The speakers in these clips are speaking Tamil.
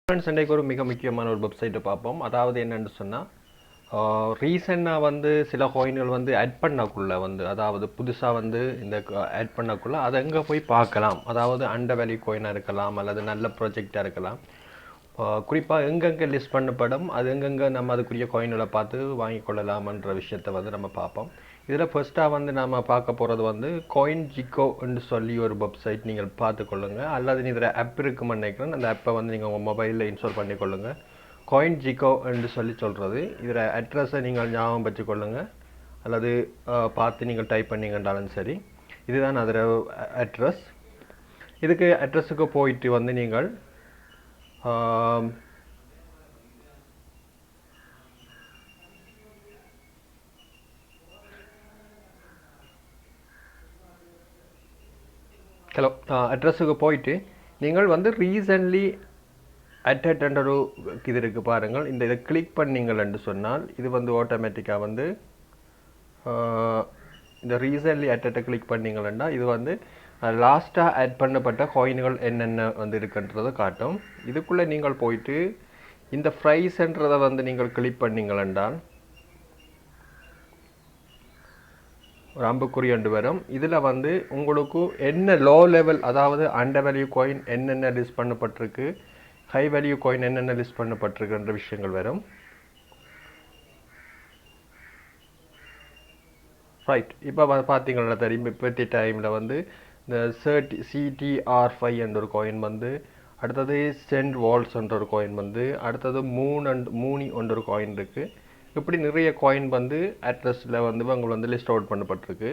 ஃப்ரெண்ட்ஸ், இன்றைக்கு ஒரு மிக முக்கியமான ஒரு வெப்சைட்டை பார்ப்போம். அதாவது என்னென்னு சொன்னால், ரீசெண்டாக வந்து சில காயின்கள் வந்து ஆட் பண்ணக்குள்ளே வந்து, அதாவது புதுசாக வந்து இந்த ஆட் பண்ணக்குள்ளே அதை எங்கே போய் பார்க்கலாம். அதாவது அண்டர் வேல்யூ காயினாக இருக்கலாம் அல்லது நல்ல ப்ராஜெக்டாக இருக்கலாம். குறிப்பாக எங்கெங்கே லிஸ்ட் பண்ணப்படும், அது எங்கெங்கே நம்ம அதுக்குரிய காயின்களை பார்த்து வாங்கி கொள்ளலாம்ன்ற விஷயத்தை வந்து நம்ம பார்ப்போம். இதில் ஃபர்ஸ்ட்டாக வந்து நம்ம பார்க்க போகிறது வந்து coingecko சொல்லி ஒரு வெப்சைட் நீங்கள் பார்த்துக்கொள்ளுங்கள். அல்லது இதில் ஆப் இருக்குன்னு நினைக்கிறேன். அந்த ஆப்பை வந்து நீங்கள் உங்கள் மொபைலில் இன்ஸ்டால் பண்ணிக்கொள்ளுங்கள். coingecko சொல்கிறது. இதில் அட்ரஸை நீங்கள் ஞாபகம் வச்சுக்கொள்ளுங்கள் அல்லது பார்த்து நீங்கள் டைப் பண்ணிங்கன்றாலும் சரி. இதுதான் அதில் அட்ரஸ். இதுக்கு அட்ரஸுக்கு போயிட்டு வந்து நீங்கள் ஹலோ அட்ரஸுக்கு போயிட்டு நீங்கள் வந்து ரீசன்ட்லி அட்டெண்ட் ஒரு இது இருக்குது பாருங்கள். இந்த இதை கிளிக் பண்ணிங்கள்னு சொன்னால் இது வந்து ஆட்டோமேட்டிக்காக வந்து இந்த ரீசன்ட்லி அட்டெட்டை கிளிக் பண்ணிங்கன்னா இது வந்து லாஸ்ட்டாக ஆட் பண்ணப்பட்ட காயின்கள் என்னென்ன வந்து இருக்குன்றதை காட்டும். இதுக்குள்ளே நீங்கள் போயிட்டு இந்த ப்ரைஸ்ன்றதை வந்து நீங்கள் கிளிக் பண்ணிங்களென்றால் ஒரு அம்புக்குறி கொண்டு வரும். இதில் வந்து உங்களுக்கு என்ன லோ லெவல், அதாவது அண்டர் வேல்யூ காயின் என்னென்ன லிஸ்ட் பண்ணப்பட்டிருக்கு, ஹை வேல்யூ காயின் என்னென்ன லிஸ்ட் பண்ணப்பட்டிருக்குன்ற விஷயங்கள் வரும். ரைட், இப்போ பார்த்தீங்கன்னா தெரியும். இப்போத்தி டைமில் வந்து இந்த CTR5 என்ற ஒரு காயின் வந்து, அடுத்தது சென்ட் வால்ஸ் என்ற ஒரு காயின் வந்து, அடுத்தது மூனி என்ற ஒரு காயின் இருக்குது. இப்படி நிறைய காயின் வந்து அட்ரஸில் வந்து உங்களுக்கு வந்து லிஸ்ட் அவுட் பண்ணப்பட்டிருக்கு.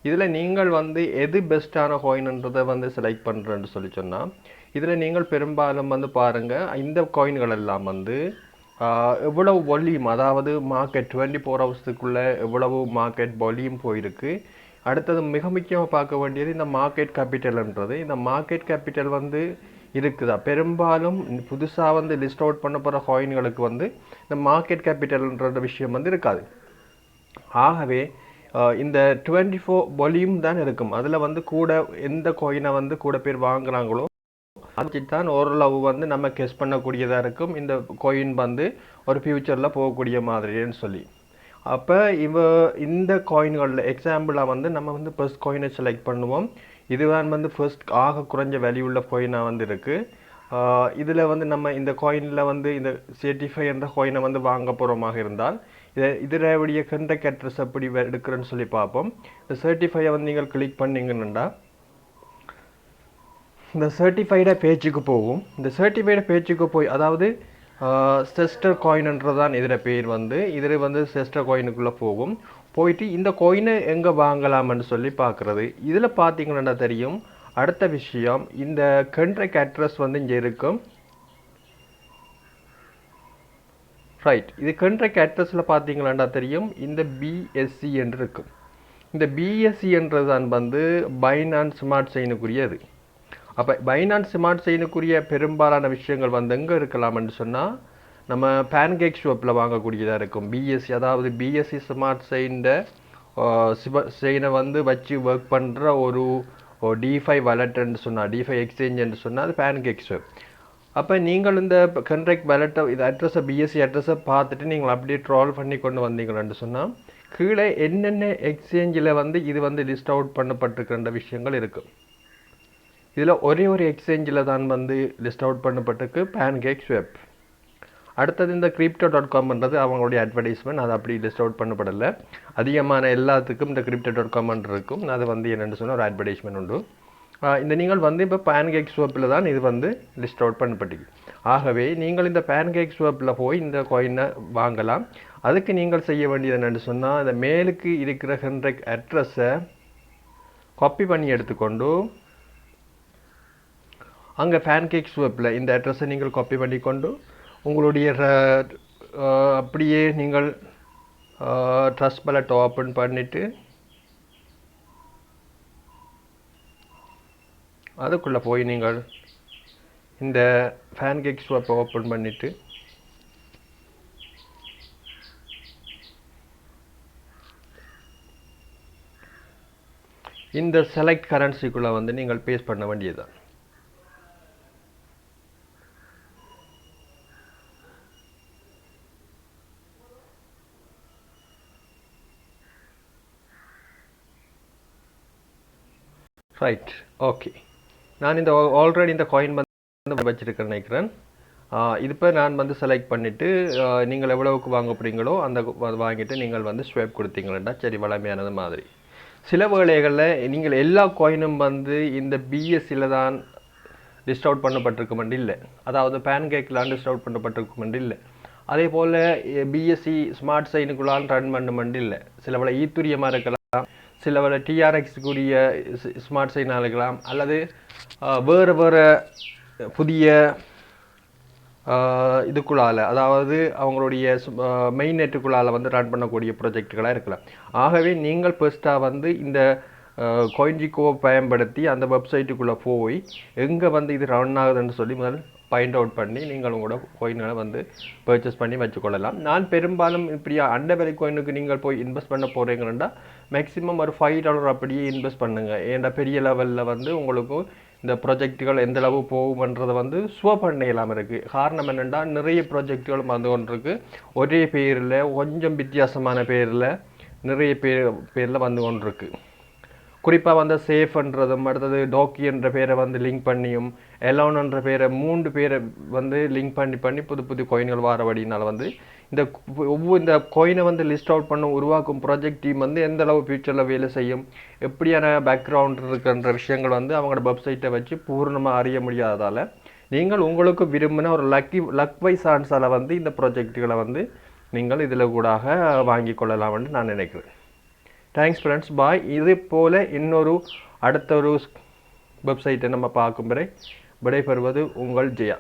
இதில் நீங்கள் வந்து எது பெஸ்ட்டான காயின்ன்றதை வந்து செலக்ட் பண்ணுறேன்னு சொல்லி சொன்னால், இதில் நீங்கள் பெரும்பாலும் வந்து பாருங்கள், இந்த காயின்கள் எல்லாம் வந்து எவ்வளவு வால்யூம், அதாவது மார்க்கெட் 24 ஹவர்ஸுக்குள்ளே எவ்வளவு மார்க்கெட் வால்யூம் போயிருக்கு. அடுத்தது மிக முக்கியமாக பார்க்க வேண்டியது இந்த மார்க்கெட் கேபிட்டல்ன்றது. இந்த மார்க்கெட் கேபிட்டல் வந்து இருக்குதா. பெரும்பாலும் புதுசாக வந்து லிஸ்ட் அவுட் பண்ண போகிற காயின்களுக்கு வந்து இந்த மார்க்கெட் கேபிட்டல்ன்ற விஷயம் வந்து இருக்காது. ஆகவே இந்த 24 வால்யூம் தான் இருக்கும். அதில் வந்து கூட எந்த காயினை வந்து கூட பேர் வாங்குகிறாங்களோ அது தான் ஓரளவு வந்து நம்ம கெஸ் பண்ணக்கூடியதாக இருக்கும். இந்த காயின் வந்து ஒரு ஃபியூச்சரில் போகக்கூடிய மாதிரின்னு சொல்லி. அப்போ இந்த காயின்களில் எக்ஸாம்பிளாக வந்து நம்ம வந்து ஃபர்ஸ்ட் காயினை செலக்ட் பண்ணுவோம். இதுதான் வந்து ஃபர்ஸ்ட் ஆக குறைஞ்ச வேல்யூ உள்ள காயினாக வந்து இருக்குது. இதில் வந்து நம்ம இந்த காயினில் வந்து இந்த 35 என்ற காயினை வந்து வாங்க போகிறோமாக இருந்தால் இதனுடைய கண்டக்ட் அட்ரஸ் எப்படி எடுக்கிறேன்னு சொல்லி பார்ப்போம். இந்த 35 வந்து நீங்கள் கிளிக் பண்ணிங்கன்னா இந்த சர்டிஃபைட பேஜுக்கு போகும். இந்த சர்டிஃபைட பேஜுக்கு போய், அதாவது செஸ்டர் காயின்ன்றதான் இதில் பேர் வந்து, இதில் வந்து செஸ்டர் காயினுக்குள்ளே போகும். போயிட்டு இந்த காயினை எங்கே வாங்கலாம்னு சொல்லி பார்க்குறது. இதில் பார்த்தீங்கன்னா தெரியும். அடுத்த விஷயம், இந்த கண்ட்ராக்ட் அட்ரஸ் வந்து இங்கே இருக்கும். ரைட், இது கண்ட்ராக்ட் அட்ரஸில் பார்த்தீங்கன்னா தெரியும். இந்த BSC என்று இருக்கும். இந்த BSC என்றதான் வந்து பைனான்ஸ் ஸ்மார்ட் செயினுக்குரியது. அப்போ பைனான்ஸ் ஸ்மார்ட் செயினுக்குரிய பெரும்பாலான விஷயங்கள் வந்து எங்கே இருக்கலாம்னு சொன்னால் நம்ம பேன்கேக் ஷாப்பில் வாங்கக்கூடியதாக இருக்கும். BSC, அதாவது BSC ஸ்மார்ட் செயினை வந்து வச்சு ஒர்க் பண்ணுற ஒரு DeFi வாலெட்னு சொன்னால், DeFi எக்ஸ்சேஞ்சுன்னு சொன்னால் அது பேன்கேக் ஷாப். அப்போ நீங்கள் இந்த கண்ட்ராக்ட் வாலெட்டை, இது அட்ரஸை BSC அட்ரஸை பார்த்துட்டு நீங்கள் அப்படியே ட்ரால் பண்ணி கொண்டு வந்தீங்கன்னு சொன்னால் கீழே என்னென்ன எக்ஸ்சேஞ்சில் வந்து இது வந்து லிஸ்ட் அவுட் பண்ணப்பட்டிருக்கின்ற விஷயங்கள் இருக்குது. இதில் ஒரே ஒரு எக்ஸ்சேஞ்சில் தான் வந்து லிஸ்ட் அவுட் பண்ணப்பட்டிருக்கு, பேன்கேக் ஸ்வாப். அடுத்தது இந்த crypto.comன்றது அவங்களுடைய அட்வர்டைஸ்மெண்ட், அது அப்படி லிஸ்ட் அவுட் பண்ணப்படலை. அதிகமான எல்லாத்துக்கும் இந்த crypto.com இருக்கும். அது வந்து என்னென்னு சொன்னால் ஒரு அட்வர்டைஸ்மெண்ட் உண்டு. இந்த நீங்கள் வந்து இப்போ பேன்கேக் ஸ்வாப்பில் தான் இது வந்து லிஸ்ட் அவுட் பண்ணப்பட்டிருக்கு. ஆகவே நீங்கள் இந்த பேன்கேக் ஸ்வாப்பில் போய் இந்த காயினை வாங்கலாம். அதுக்கு நீங்கள் செய்ய வேண்டியது என்னென்னு சொன்னால், இந்த மேலுக்கு இருக்கிற கண்ட்ராக்ட் அட்ரஸை காப்பி பண்ணி எடுத்துக்கொண்டு அங்கே பேன்கேக் ஸ்வாப்பில் இந்த அட்ரஸை நீங்கள் காப்பி பண்ணிக்கொண்டு உங்களுடைய அப்படியே நீங்கள் ட்ரஸ்ட் வாலெட் ஓப்பன் பண்ணிவிட்டு அதுக்குள்ளே போய் நீங்கள் இந்த பேன்கேக் ஸ்வாப்பை ஓப்பன் பண்ணிவிட்டு இந்த செலக்ட் கரன்சிக்குள்ளே வந்து நீங்கள் பேஸ்ட் பண்ண வேண்டியதுதான். ரைட் ஓகே நான் இந்த ஆல்ரெடி இந்த காயின் வந்து வச்சுருக்கேன் நினைக்கிறேன் இது இப்போ நான் வந்து செலக்ட் பண்ணிவிட்டு நீங்கள் எவ்வளவுக்கு வாங்க போகிறீங்களோ அந்த வாங்கிட்டு நீங்கள் வந்து ஸ்வைப் கொடுத்தீங்களா சரி வளமையானது மாதிரி சில வேளைகளில் நீங்கள் எல்லா காயினும் வந்து இந்த பிஎஸ்சியில் தான் லிஸ்ட் அவுட் பண்ணப்பட்டிருக்குமெண்டு இல்லை அதாவது பேன்கேக்கில் லிஸ்ட் அவுட் பண்ணப்பட்டிருக்குமெண்டு இல்லை அதே போல் பிஎஸ்சி ஸ்மார்ட் சைனுக்குள்ளால் ரன் பண்ணுமெண்டு இல்லை சில வேளை ஈத்துரியமாக இருக்கலாம் சில வேளை டிஆர்எக்ஸுக்குரிய ஸ்மார்ட் சைனாக இருக்கலாம் அல்லது வேறு வேறு புதிய இதுக்குள்ளால் அதாவது அவங்களுடைய மெயின் நெட்டுக்குள்ளால் வந்து ரன் பண்ணக்கூடிய ப்ராஜெக்டுகளாக இருக்கலாம் ஆகவே நீங்கள் ஃபர்ஸ்ட்டாக வந்து இந்த coingecko பயன்படுத்தி அந்த வெப்சைட்டுக்குள்ளே போய் எங்கே வந்து இது ரன் ஆகுதுன்னு சொல்லி முதல் ஃபைண்ட் அவுட் பண்ணி நீங்கள் உங்களோட கோயின்களை வந்து பர்ச்சேஸ் பண்ணி வச்சுக்கொள்ளலாம் நான் பெரும்பாலும் இப்படி அண்டர்வேலி கோயினுக்கு நீங்கள் போய் இன்வெஸ்ட் பண்ண போகிறீங்கன்னா மேக்ஸிமம் ஒரு $5 அப்படியே இன்வெஸ்ட் பண்ணுங்கள் ஏன்னா பெரிய லெவலில் வந்து உங்களுக்கு இந்த ப்ராஜெக்டுகள் எந்த அளவு போகும்ன்றதை வந்து பண்ண இல்லாமல் இருக்குது காரணம் என்னென்னா நிறைய ப்ராஜெக்டுகள் வந்து கொண்டிருக்கு ஒரே பேரில் கொஞ்சம் வித்தியாசமான பேரில் நிறைய பேரில் வந்து கொண்டிருக்கு குறிப்பாக வந்து சேஃப்ன்றதும் அடுத்தது டாக்கி என்ற பேரை வந்து லிங்க் பண்ணியும் எலோன்ன்ற பேரை 3 பேரை வந்து லிங்க் பண்ணி புது கோயின்கள் வாரபடினால வந்து இந்த கோயினை வந்து லிஸ்ட் அவுட் பண்ண உருவாக்கும் ப்ராஜெக்ட் டீம் வந்து எந்த அளவு ஃபியூச்சரில் வேலை செய்யும் எப்படியான பேக்ரவுண்ட் இருக்குன்ற விஷயங்கள் வந்து அவங்களோட வெப்சைட்டை வச்சு பூர்ணமாக அறிய முடியாததால் நீங்கள் உங்களுக்கு விரும்பின ஒரு லக் வைஸ் ஆன்ஸால் வந்து இந்த ப்ராஜெக்டுகளை வந்து நீங்கள் இதில் கூடாக வாங்கி கொள்ளலாம்னு நான் நினைக்கிறேன் தேங்க்ஸ் ஃப்ரெண்ட்ஸ் பாய் இது போல் அடுத்த ஒரு வெப்சைட்டை நம்ம பார்க்கும் வரை விடைபெறுவது உங்கள் ஜெயா